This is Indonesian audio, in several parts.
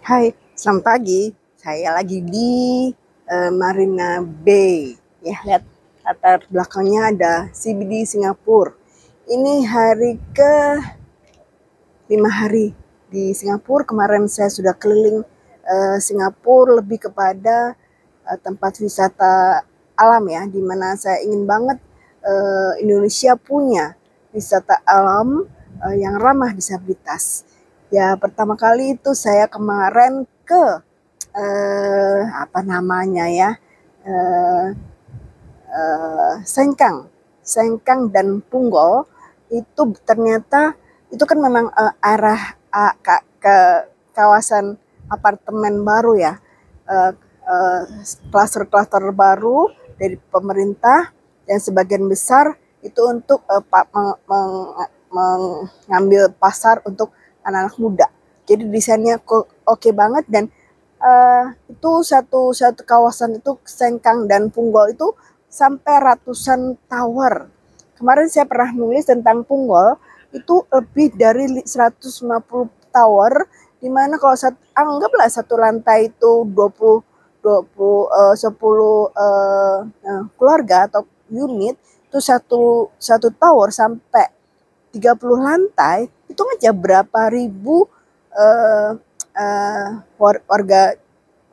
Hai, selamat pagi. Saya lagi di Marina Bay. Ya, lihat latar belakangnya ada CBD Singapura. Ini hari ke 5 hari di Singapura. Kemarin saya sudah keliling Singapura lebih kepada tempat wisata alam ya, di mana saya ingin banget Indonesia punya wisata alam yang ramah disabilitas. Ya, pertama kali itu saya kemarin ke apa namanya ya, eh, Sengkang dan Punggol. Itu ternyata itu kan memang arah ke kawasan apartemen baru ya, eh, klaster-klaster baru dari pemerintah, dan sebagian besar itu untuk mengambil pasar untuk anak-anak muda. Jadi desainnya oke banget, dan itu satu kawasan itu Sengkang dan Punggol itu sampai ratusan tower. Kemarin saya pernah nulis tentang Punggol, itu lebih dari 150 tower, di mana kalau anggaplah satu lantai itu 20 10 keluarga atau unit, itu satu tower sampai 30 lantai, itu aja berapa ribu uh, uh, warga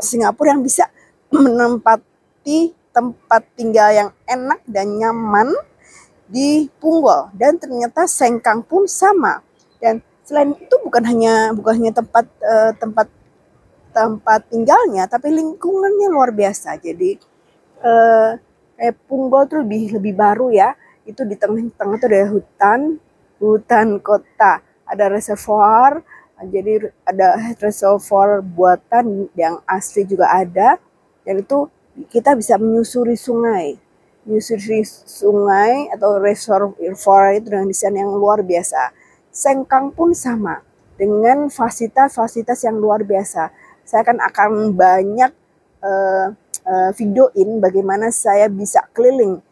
Singapura yang bisa menempati tempat tinggal yang enak dan nyaman di Punggol. Dan ternyata Sengkang pun sama. Dan selain itu bukan hanya tempat tinggalnya, tapi lingkungannya luar biasa. Jadi Punggol tuh lebih baru ya. Itu di tengah-tengah tuh ada hutan kota, ada reservoir. Jadi ada reservoir buatan yang asli juga ada, dan itu kita bisa menyusuri sungai atau reservoir itu dengan desain yang luar biasa. Sengkang pun sama, dengan fasilitas yang luar biasa. Saya akan banyak videoin bagaimana saya bisa keliling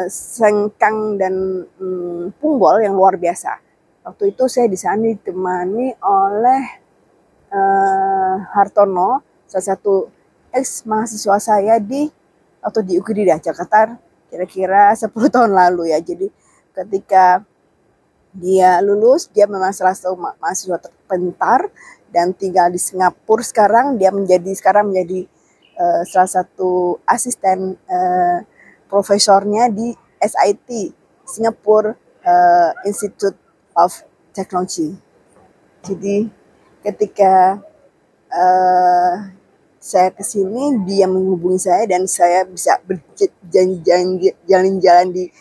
Sengkang dan Punggol yang luar biasa. Waktu itu saya di sana ditemani oleh Hartono, salah satu ex mahasiswa saya waktu di UGD Jakarta, kira-kira 10 tahun lalu ya. Jadi ketika dia lulus, dia memang salah satu mahasiswa terpintar dan tinggal di Singapura. Sekarang dia menjadi salah satu asisten profesornya di SIT, Singapore Institute of Technology. Jadi ketika saya kesini, dia menghubungi saya dan saya bisa jalan-jalan di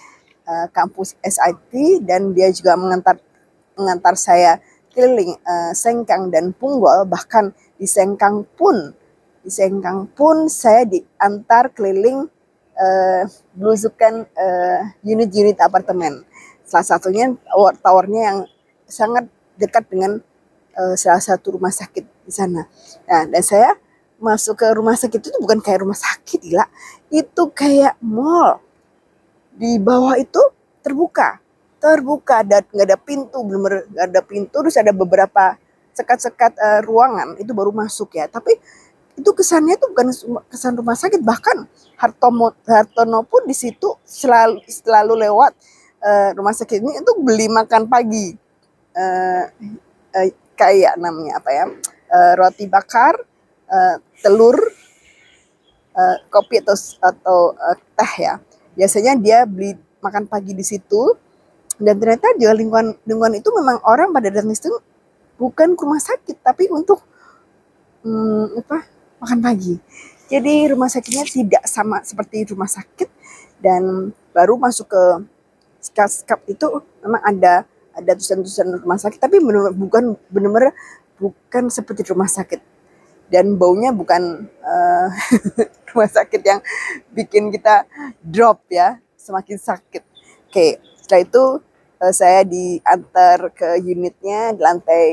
kampus SIT, dan dia juga mengantar saya keliling Sengkang dan Punggol. Bahkan di Sengkang pun saya diantar keliling belusukan unit-unit apartemen. Salah satunya towernya yang sangat dekat dengan salah satu rumah sakit di sana. Nah, dan saya masuk ke rumah sakit itu bukan kayak rumah sakit, gila. Itu kayak mall. Di bawah itu terbuka, dan nggak ada pintu, benar-benar nggak ada pintu. Terus ada beberapa sekat-sekat ruangan, itu baru masuk ya. Tapi itu kesannya tuh bukan kesan rumah sakit. Bahkan Hartono pun di situ selalu lewat rumah sakit ini untuk beli makan pagi, kayak namanya apa ya, roti bakar, telur, kopi atau teh ya. Biasanya dia beli makan pagi di situ. Dan ternyata juga lingkungan itu memang orang pada datang itu bukan ke rumah sakit, tapi untuk makan pagi. Jadi rumah sakitnya tidak sama seperti rumah sakit. Dan baru masuk ke skap itu memang ada tulisan-tulisan rumah sakit, tapi benar-benar bukan seperti rumah sakit. Dan baunya bukan rumah sakit yang bikin kita drop ya, semakin sakit. Oke, setelah itu saya diantar ke unitnya di lantai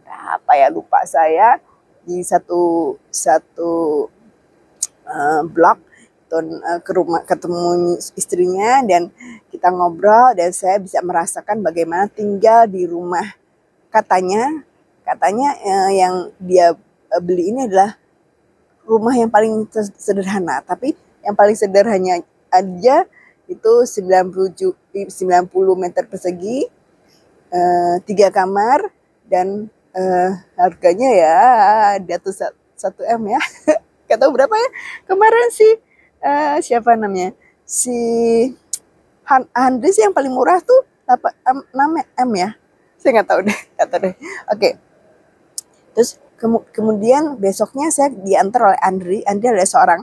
apa ya, lupa saya, di satu blok. Ke rumah, ketemu istrinya, dan kita ngobrol, dan saya bisa merasakan bagaimana tinggal di rumah. Katanya katanya yang dia beli ini adalah rumah yang paling sederhana, tapi yang paling sederhananya aja itu 90 meter persegi, 3 kamar, dan harganya ya di atas 1 M ya. Gak tahu berapa ya kemarin sih, siapa namanya, si Andri sih yang paling murah tuh 6 M ya, saya nggak tahu deh. Oke. Terus kemudian besoknya saya diantar oleh Andri adalah seorang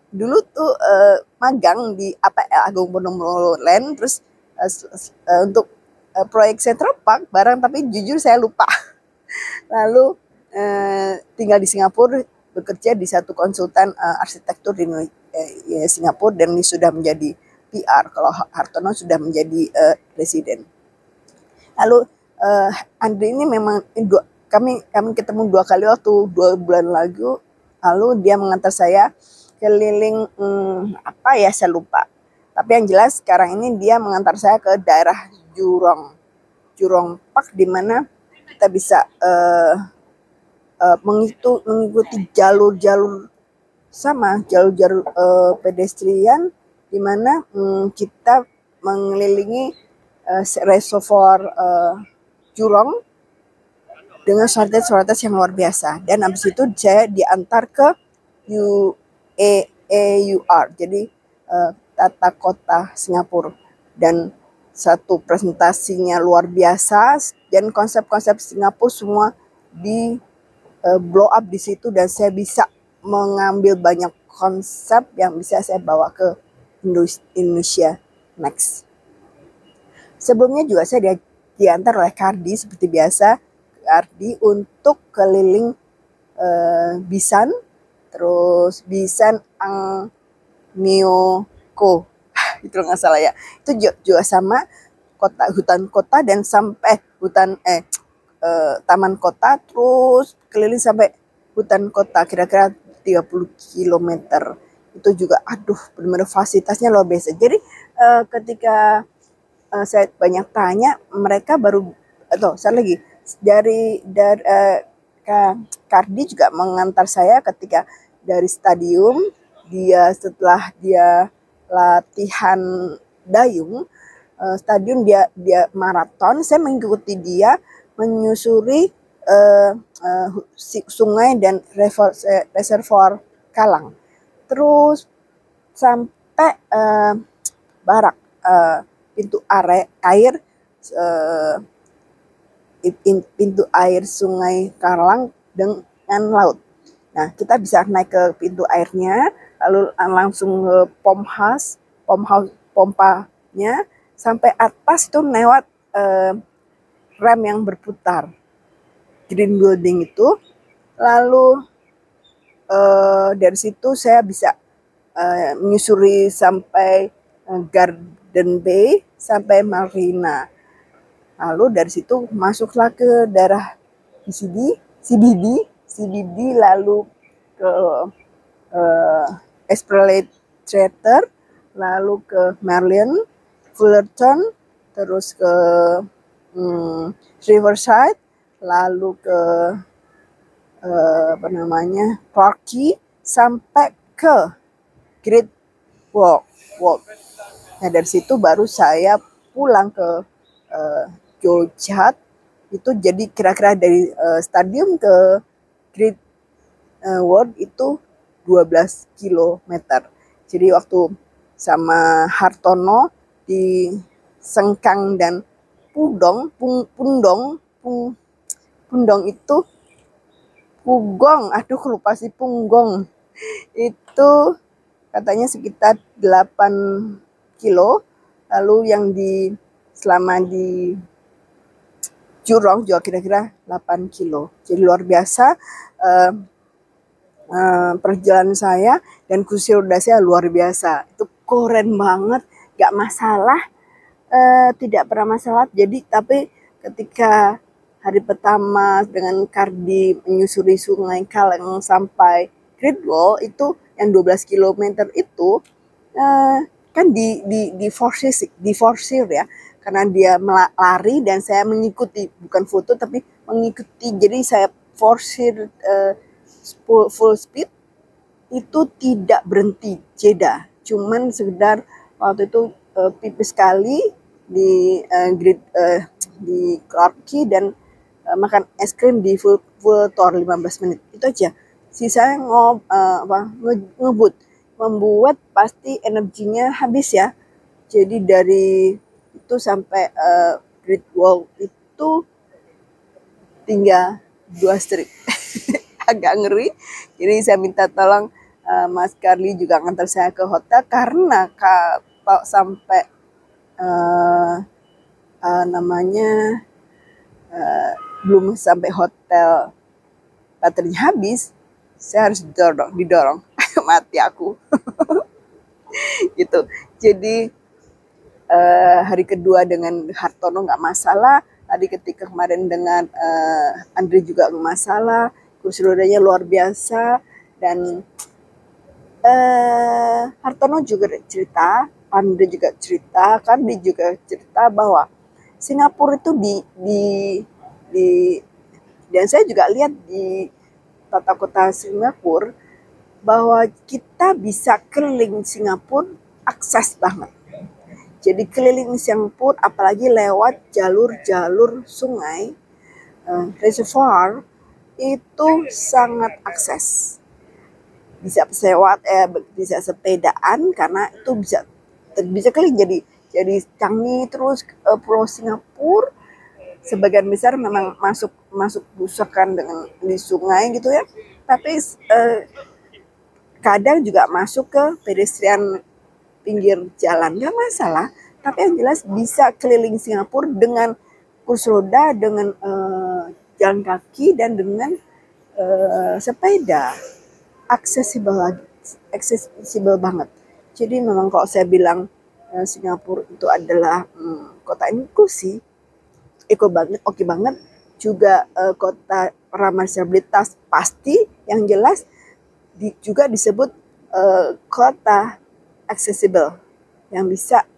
dulu tuh magang di APL Agung Podomoro Land, terus untuk proyek Central Park barang, tapi jujur saya lupa. Lalu tinggal di Singapura, bekerja di satu konsultan arsitektur di Singapura, dan ini sudah menjadi PR kalau Hartono sudah menjadi presiden. Lalu Andri ini memang kami ketemu 2 kali waktu 2 bulan lalu dia mengantar saya keliling apa ya saya lupa. Tapi yang jelas sekarang ini dia mengantar saya ke daerah Jurong Park, di mana kita bisa mengikuti jalur-jalur pedestrian, di mana kita mengelilingi reservoir Jurong dengan shortage yang luar biasa. Dan habis itu saya diantar ke EUR, jadi Tata Kota Singapura, dan satu presentasinya luar biasa, dan konsep-konsep Singapura semua di blow up di situ, dan saya bisa mengambil banyak konsep yang bisa saya bawa ke Indonesia next. Sebelumnya juga saya diantar oleh Kardi seperti biasa, untuk keliling Bisan, terus Bisan Ang Myoko itu nggak salah ya, itu juga sama hutan kota, dan sampai taman kota, terus keliling sampai hutan kota kira-kira 30 km. Itu juga benar-benar fasilitasnya luar biasa. Jadi ketika saya banyak tanya, mereka dari Kardi juga mengantar saya ketika dari stadium, setelah dia latihan dayung stadium, dia maraton, saya mengikuti dia menyusuri sungai dan reservoir Kalang, terus sampai Barak, pintu air pintu air Sungai Kalang dengan laut. Nah, kita bisa naik ke pintu airnya, lalu langsung ke pompanya, sampai atas itu lewat rem yang berputar, green building itu. Lalu dari situ saya bisa menyusuri sampai Garden Bay, sampai Marina. Lalu dari situ masuklah ke daerah CBD, lalu ke Esplanade Theatre, lalu ke Merlion, Fullerton, terus ke Riverside, lalu ke Clarke Quay, sampai ke Great Walk. Nah, dari situ baru saya pulang ke Jogja. Itu jadi kira-kira dari stadium ke Great World itu 12 km. Jadi waktu sama Hartono di Sengkang dan Pudong itu Punggong itu katanya sekitar 8 kilo. Lalu yang selama di Jurong juga kira-kira 8 kilo. Jadi luar biasa perjalanan saya, dan kursi roda saya luar biasa. Itu keren banget, gak masalah, tidak pernah masalah. Jadi tapi ketika hari pertama dengan Kardi menyusuri Sungai Kalang sampai Great Wall, itu yang 12 km itu kan di forsir ya, karena dia lari dan saya mengikuti, bukan foto tapi mengikuti, jadi saya forsir full speed, itu tidak berhenti jeda, cuman sekedar waktu itu pipis sekali di di Clarke Quay dan makan es krim di full tour 15 menit itu aja. Sisanya ngebut, membuat pasti energinya habis ya. Jadi dari itu sampai Great Wall itu tinggal 2 street. Agak ngeri. Jadi saya minta tolong Mas Carly juga ngantar saya ke hotel, karena kalau sampai namanya belum sampai hotel baterainya habis, saya harus didorong mati aku. Gitu. Jadi hari kedua dengan Hartono nggak masalah, hari ketika kemarin dengan Andre juga nggak masalah, kursi rodanya luar biasa. Dan Hartono juga cerita, Andre juga cerita, Kandi juga cerita bahwa Singapura itu dan saya juga lihat di tata kota Singapura bahwa kita bisa keliling Singapura akses banget. Jadi keliling Singapura apalagi lewat jalur-jalur sungai, reservoir, itu sangat akses. Bisa pesawat, bisa sepedaan, karena itu bisa keliling. Jadi Changi terus Pulau Singapura sebagian besar memang masuk busakan dengan di sungai gitu ya. Tapi kadang juga masuk ke pedestrian pinggir jalan, nggak masalah. Tapi yang jelas bisa keliling Singapura dengan kursi roda, dengan jalan kaki, dan dengan sepeda. Aksesibel banget. Jadi memang kalau saya bilang Singapura itu adalah kota inklusi, oke banget. Juga kota ramah disabilitas pasti, yang jelas juga disebut kota aksesibel yang bisa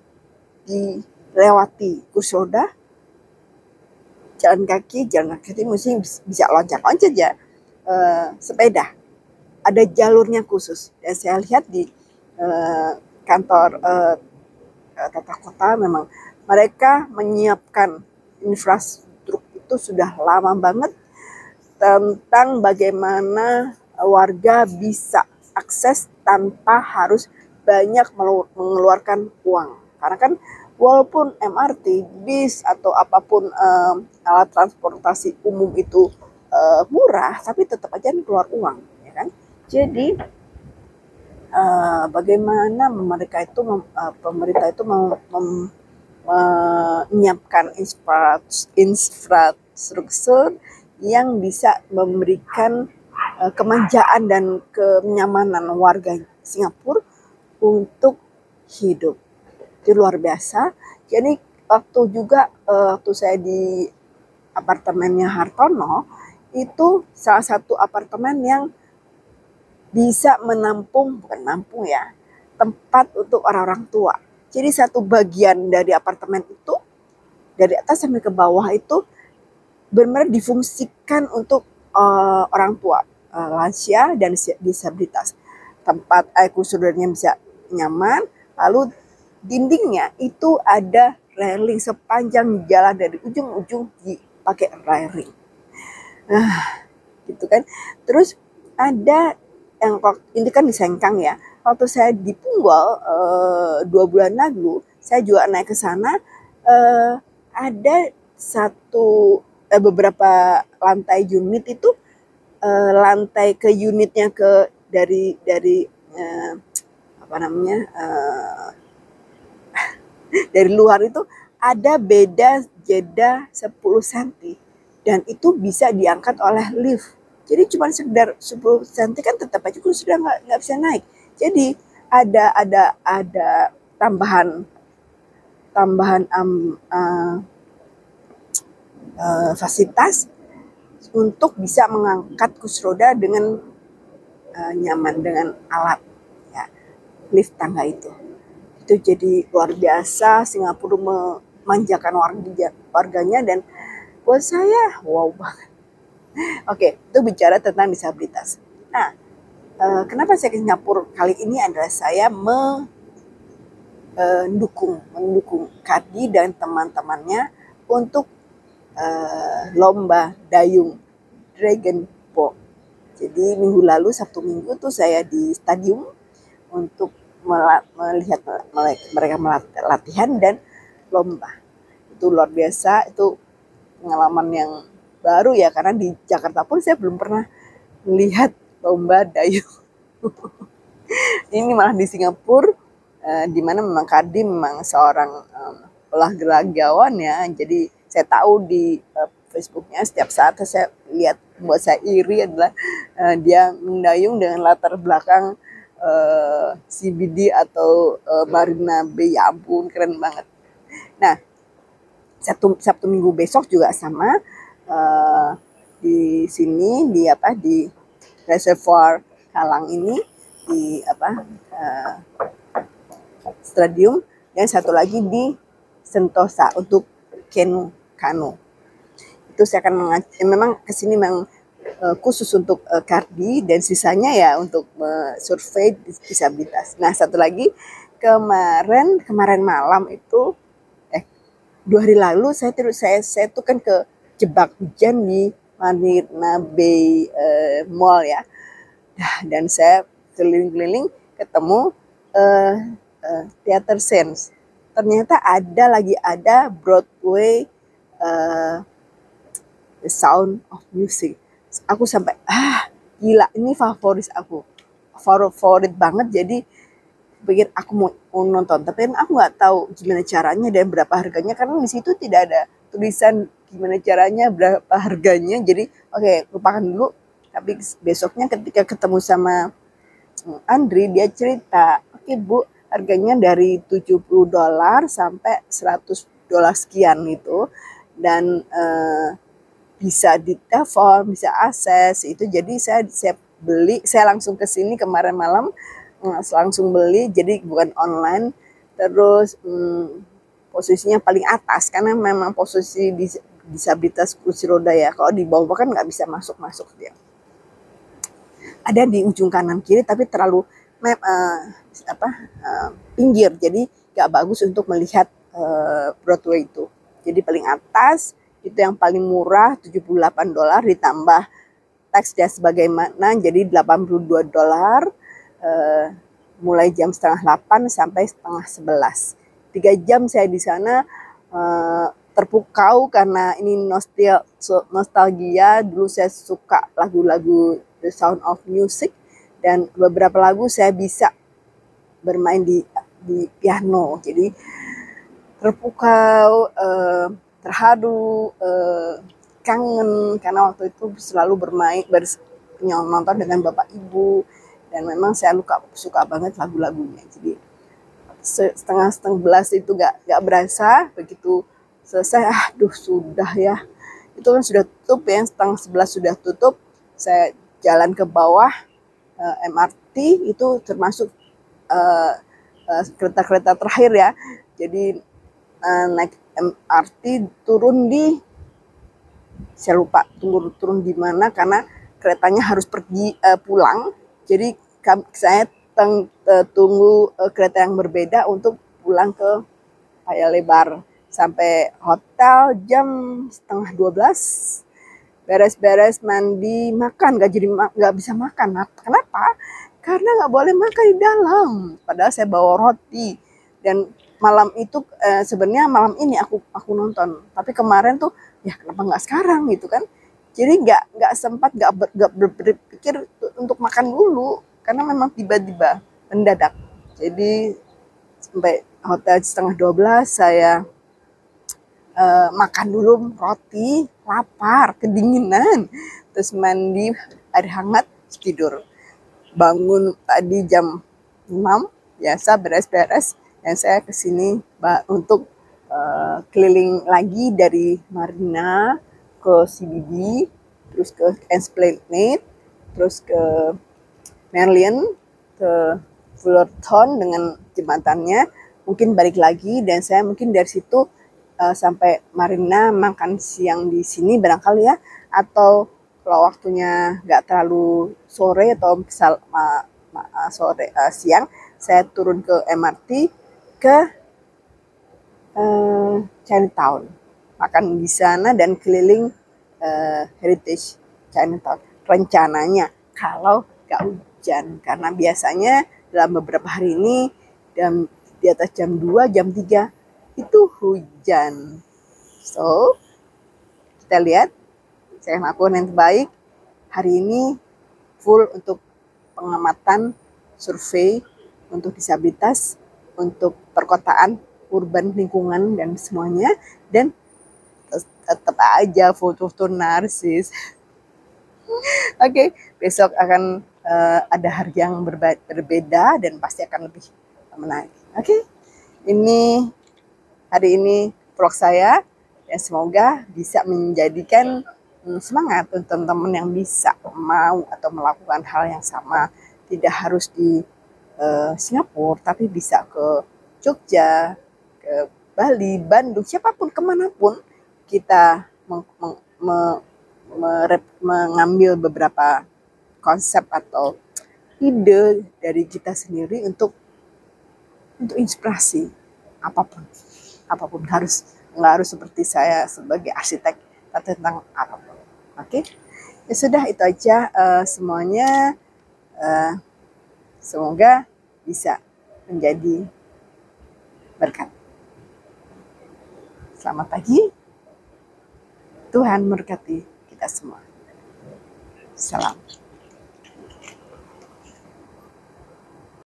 dilewati kursi roda, jalan kaki mesti bisa loncat-loncat ya, sepeda. Ada jalurnya khusus. Dan saya lihat di kantor tata kota memang mereka menyiapkan infrastruktur itu sudah lama banget, tentang bagaimana warga bisa akses tanpa harus banyak mengeluarkan uang. Karena kan walaupun MRT, bis, atau apapun alat transportasi umum itu murah, tapi tetap aja keluar uang, ya kan? Jadi bagaimana pemerintah itu menyiapkan infrastruktur yang bisa memberikan kemanjaan dan kenyamanan warga Singapura untuk hidup. Itu luar biasa. Jadi waktu saya di apartemennya Hartono, itu salah satu apartemen yang bisa tempat untuk orang-orang tua. Jadi satu bagian dari apartemen itu, dari atas sampai ke bawah itu benar-benar difungsikan untuk orang tua, lansia dan disabilitas. Tempat kursi rodanya bisa nyaman, lalu dindingnya itu ada railing sepanjang jalan dari ujung-ujung dipakai railing. Gitu kan. Terus ada yang ini kan di Sengkang ya. Waktu saya di Punggol 2 bulan lalu, saya juga naik ke sana, ada beberapa lantai unit itu, lantai ke unitnya dari dari luar itu ada beda jeda 10 cm, dan itu bisa diangkat oleh lift. Jadi cuma sekedar 10 cm kan tetap aja sudah nggak bisa naik. Jadi ada tambahan fasilitas untuk bisa mengangkat kursi roda dengan nyaman, dengan alat ya, lift tangga itu. Itu jadi luar biasa. Singapura memanjakan warganya, dan buat saya wow banget. Oke, itu bicara tentang disabilitas. Nah, kenapa saya ke Singapura kali ini adalah saya mendukung Kardi dan teman-temannya untuk lomba dayung Dragon Boat. Jadi minggu lalu Sabtu Minggu tuh saya di stadium untuk melihat mereka latihan dan lomba. Itu luar biasa, itu pengalaman yang baru ya, karena di Jakarta pun saya belum pernah melihat lomba dayung. Ini malah di Singapura, di mana memang Kardi memang seorang olahragawan ya. Jadi saya tahu di Facebooknya setiap saat saya lihat, buat saya iri adalah dia mendayung dengan latar belakang CBD atau Marina Bay. Ya ampun, keren banget. Nah, Sabtu Minggu besok juga sama, di sini di reservoir Kalang ini di stadium, dan satu lagi di Sentosa untuk kano. Itu saya akan memang kesini memang khusus untuk Kardi, dan sisanya ya untuk survei disabilitas. Nah, satu lagi kemarin malam itu 2 hari lalu saya tuh kan kejebak hujan di Marina Bay Mall ya. Dan saya keliling-keliling ketemu Theater Sense. Ternyata ada Broadway The Sound of Music. Aku sampai gila, ini favorit banget. Jadi pikir aku mau nonton, tapi kan aku nggak tahu gimana caranya dan berapa harganya, karena di situ tidak ada tulisan gimana caranya, berapa harganya. Jadi oke, lupakan dulu. Tapi besoknya ketika ketemu sama Andri, dia cerita, oke Bu, harganya dari $70 sampai $100 sekian gitu, dan bisa ditelepon, bisa akses itu. Jadi saya langsung ke sini kemarin malam, langsung beli, jadi bukan online. Terus posisinya paling atas, karena memang posisi disabilitas kursi roda ya. Kalau di bawah kan nggak bisa masuk dia. Ada di ujung kanan kiri, tapi terlalu pinggir, jadi nggak bagus untuk melihat Broadway itu. Jadi paling atas itu yang paling murah $78, ditambah tax dan sebagaimana, jadi $82. Mulai jam 7:30 sampai 10:30. 3 jam saya di sana, terpukau karena ini nostalgia. Dulu saya suka lagu-lagu The Sound of Music, dan beberapa lagu saya bisa bermain di piano. Jadi terpukau, terharu, kangen, karena waktu itu selalu nonton dengan bapak ibu. Dan memang saya suka banget lagu-lagunya. Jadi setengah 11 itu gak berasa, begitu selesai, sudah ya. Itu kan sudah tutup ya, setengah 11 sudah tutup. Saya jalan ke bawah, MRT itu termasuk kereta-kereta terakhir ya. Jadi naik MRT turun saya lupa turun di mana, karena keretanya harus pergi pulang. Jadi saya tunggu kereta yang berbeda untuk pulang ke Paya Lebar. Sampai hotel jam 11:30. Beres-beres, mandi, makan, nggak bisa makan. Kenapa? Karena nggak boleh makan di dalam. Padahal saya bawa roti. Dan malam itu sebenarnya malam ini aku nonton. Tapi kemarin tuh ya kenapa nggak sekarang gitu kan? Jadi nggak sempat, nggak berpikir untuk makan dulu, karena memang tiba-tiba mendadak. Jadi sampai hotel 11:30 saya makan dulu roti, lapar, kedinginan, terus mandi air hangat, tidur. Bangun tadi jam 6, biasa beres-beres, dan saya kesini untuk keliling lagi dari Marina ke CBD, terus ke Esplanade, terus ke Merlion, ke Fullerton dengan jembatannya, mungkin balik lagi, dan saya mungkin dari situ sampai Marina makan siang di sini barangkali ya, atau kalau waktunya nggak terlalu sore atau misal sore siang, saya turun ke MRT ke Chinatown, makan di sana dan keliling Heritage Chinatown. Rencananya kalau nggak hujan, karena biasanya dalam beberapa hari ini di atas jam 2, jam 3 itu hujan. So, kita lihat, saya melakukan yang terbaik. Hari ini full untuk pengamatan, survei untuk disabilitas, untuk perkotaan, urban, lingkungan, dan semuanya. Dan tetap aja foto-foto narsis. Oke, besok akan ada hari yang berbeda dan pasti akan lebih menarik. Oke, ini hari ini vlog saya, dan semoga bisa menjadikan semangat untuk teman-teman yang bisa mau atau melakukan hal yang sama. Tidak harus di Singapura, tapi bisa ke Jogja, ke Bali, Bandung, siapapun, kemanapun kita mengambil beberapa konsep atau ide dari kita sendiri untuk inspirasi apapun nggak harus seperti saya sebagai arsitek tentang apapun. Oke, ya sudah, itu aja semuanya. Semoga bisa menjadi berkat. Selamat pagi, Tuhan memberkati kita semua. Salam.